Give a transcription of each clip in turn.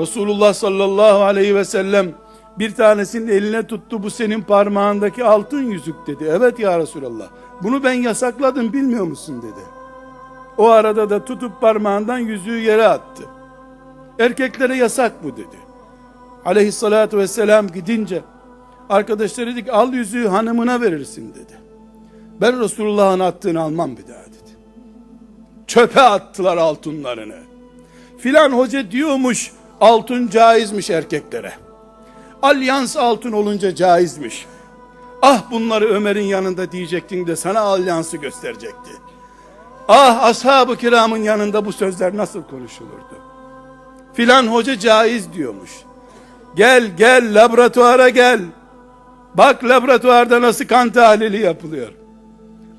Resulullah sallallahu aleyhi ve sellem bir tanesinin eline tuttu, bu senin parmağındaki altın yüzük dedi. Evet ya Resulallah, bunu ben yasakladım, bilmiyor musun dedi. O arada da tutup parmağından yüzüğü yere attı. Erkeklere yasak bu dedi. Aleyhissalatu vesselam gidince arkadaşları dedi ki, al yüzüğü hanımına verirsin dedi. Ben Resulullah'ın attığını almam bir daha dedi. Çöpe attılar altınlarını. Filan hoca diyormuş altın caizmiş erkeklere. Alyans altın olunca caizmiş. Ah, bunları Ömer'in yanında diyecektin de sana alyansı gösterecekti. Ah, ashab-ı kiramın yanında bu sözler nasıl konuşulurdu? Filan hoca caiz diyormuş. Gel laboratuvara gel. Bak laboratuvarda nasıl kan tahlili yapılıyor.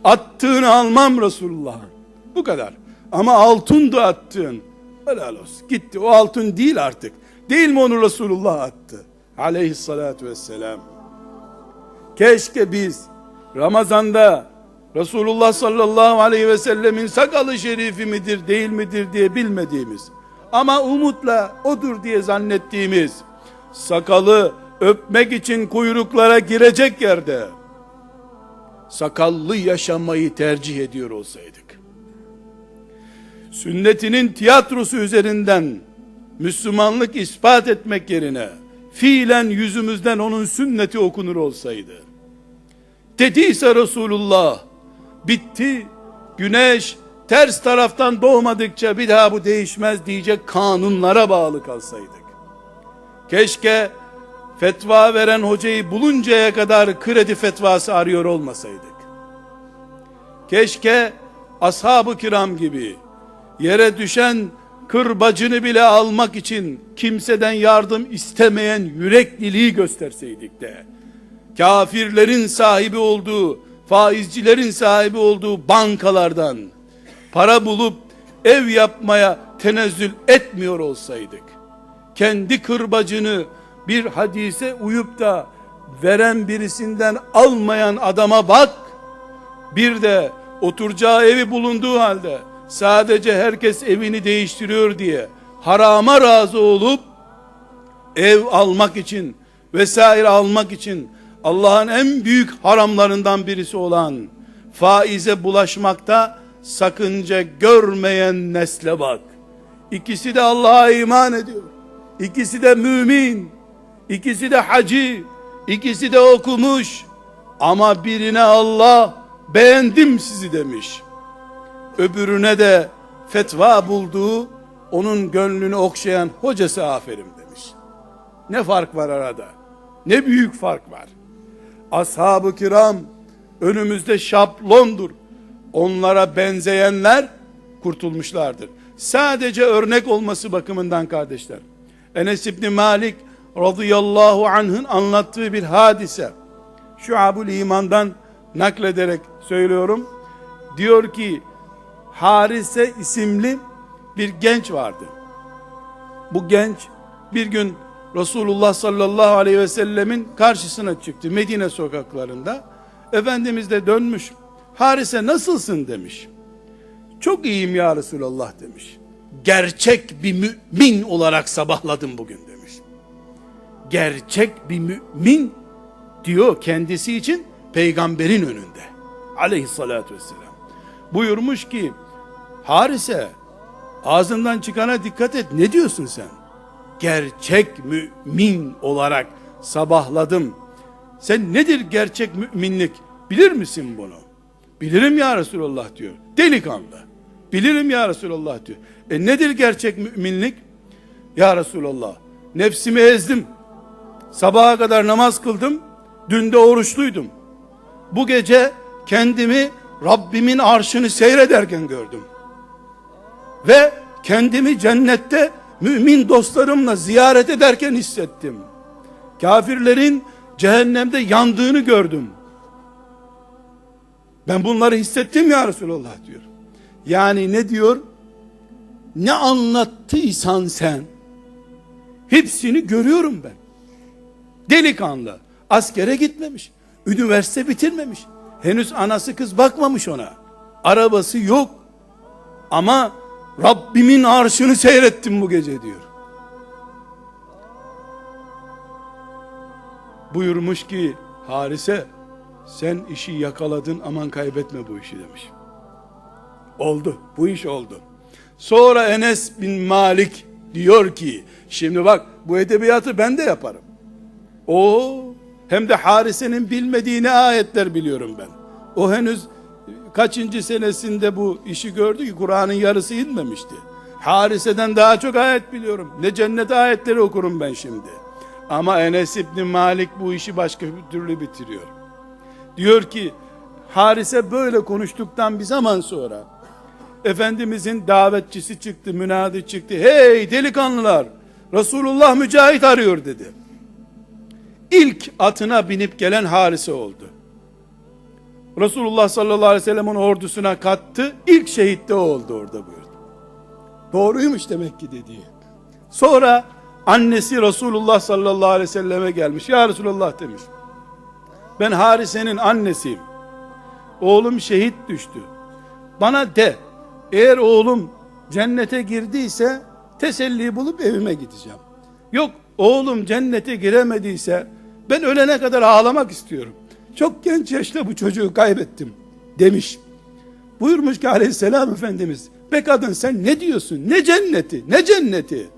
Attığını almam Resulullah'ın. Bu kadar. Ama altındı attığın. Helal olsun. Gitti. O altın değil artık. Değil mi onu Resulullah attı? Aleyhissalatu vesselam. Keşke biz Ramazan'da Resulullah sallallahu aleyhi ve sellemin sakalı şerifi midir değil midir diye bilmediğimiz ama umutla odur diye zannettiğimiz sakalı öpmek için kuyruklara girecek yerde sakallı yaşamayı tercih ediyor olsaydık, sünnetinin tiyatrosu üzerinden Müslümanlık ispat etmek yerine fiilen yüzümüzden onun sünneti okunur olsaydı, dediyse Resulullah, bitti, güneş ters taraftan doğmadıkça bir daha bu değişmez diyecek kanunlara bağlı kalsaydık, keşke fetva veren hocayı buluncaya kadar kredi fetvası arıyor olmasaydık, keşke ashab-ı kiram gibi yere düşen kırbacını bile almak için kimseden yardım istemeyen yürekliliği gösterseydik de, kafirlerin sahibi olduğu, faizcilerin sahibi olduğu bankalardan para bulup ev yapmaya tenezzül etmiyor olsaydık, kendi kırbacını bir hadise uyup da veren birisinden almayan adama bak, bir de oturacağı evi bulunduğu halde sadece herkes evini değiştiriyor diye harama razı olup ev almak için vesaire almak için Allah'ın en büyük haramlarından birisi olan faize bulaşmakta sakınca görmeyen nesle bak. İkisi de Allah'a iman ediyor. İkisi de mümin. İkisi de hacı. İkisi de okumuş. Ama birine Allah beğendim sizi demiş. Öbürüne de fetva bulduğu, onun gönlünü okşayan hocası aferin demiş. Ne fark var arada? Ne büyük fark var. Ashab-ı kiram önümüzde şablondur. Onlara benzeyenler kurtulmuşlardır. Sadece örnek olması bakımından kardeşler, Enes İbni Malik radıyallahu anh'ın anlattığı bir hadise, Şuab-ül İman'dan naklederek söylüyorum. Diyor ki, Harise isimli bir genç vardı. Bu genç bir gün Resulullah sallallahu aleyhi ve sellemin karşısına çıktı Medine sokaklarında. Efendimiz de dönmüş, Harise nasılsın demiş. Çok iyiyim ya Resulallah demiş. Gerçek bir mümin olarak sabahladım bugün demiş. Gerçek bir mümin diyor kendisi için peygamberin önünde aleyhissalatü vesselam. Buyurmuş ki, Harise ağzından çıkana dikkat et, ne diyorsun sen? Gerçek mümin olarak sabahladım. Sen nedir gerçek müminlik? Bilir misin bunu? Bilirim ya Resulallah diyor. Delikanlı. Bilirim ya Resulallah diyor. Nedir gerçek müminlik? Ya Resulallah, nefsimi ezdim. Sabaha kadar namaz kıldım. Dün de oruçluydum. Bu gece kendimi Rabbimin arşını seyrederken gördüm. Ve kendimi cennette mümin dostlarımla ziyaret ederken hissettim. Kafirlerin cehennemde yandığını gördüm. Ben bunları hissettim ya Resulallah diyor. Yani ne diyor? Ne anlattıysan sen, hepsini görüyorum ben. Delikanlı, askere gitmemiş, üniversite bitirmemiş, henüz anası kız bakmamış ona, arabası yok, ama Rabbimin arşını seyrettim bu gece diyor. Buyurmuş ki Harise, sen işi yakaladın, aman kaybetme bu işi demiş. Oldu, bu iş oldu. Sonra Enes bin Malik diyor ki, şimdi bak bu edebiyatı ben de yaparım. Hem de Harise'nin bilmediği ne ayetler biliyorum ben. O henüz kaçıncı senesinde bu işi gördü ki Kur'an'ın yarısı inmemişti. Harise'den daha çok ayet biliyorum. Ne cennet ayetleri okurum ben şimdi. Ama Enes İbni Malik bu işi başka bir türlü bitiriyor. Diyor ki Harise böyle konuştuktan bir zaman sonra Efendimizin davetçisi çıktı, münadi çıktı. Hey delikanlılar, Resulullah mücahit arıyor dedi. İlk atına binip gelen Harise oldu. Resulullah sallallahu aleyhi ve sellem onu ordusuna kattı. İlk şehit de o oldu orada buyurdu. Doğruymuş demek ki dediği. Sonra annesi Resulullah sallallahu aleyhi ve selleme gelmiş. Ya Resulullah demiş. Ben Harise'nin annesiyim. Oğlum şehit düştü. Bana de, eğer oğlum cennete girdiyse teselli bulup evime gideceğim. Yok oğlum cennete giremediyse ben ölene kadar ağlamak istiyorum. Çok genç yaşta bu çocuğu kaybettim demiş. Buyurmuş ki aleyhisselam Efendimiz, be kadın sen ne diyorsun? Ne cenneti? Ne cenneti?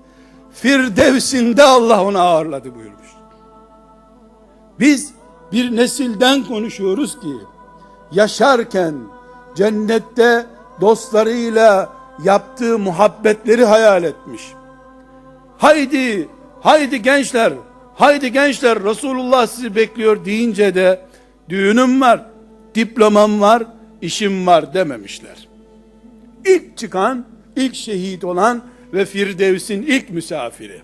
Firdevs'inde Allah onu ağırladı buyurmuş. Biz bir nesilden konuşuyoruz ki yaşarken cennette dostlarıyla yaptığı muhabbetleri hayal etmiş. Haydi gençler, haydi gençler Resulullah sizi bekliyor deyince de düğünüm var, diplomam var, işim var dememişler. İlk çıkan, ilk şehit olan ve Firdevs'in ilk misafiri.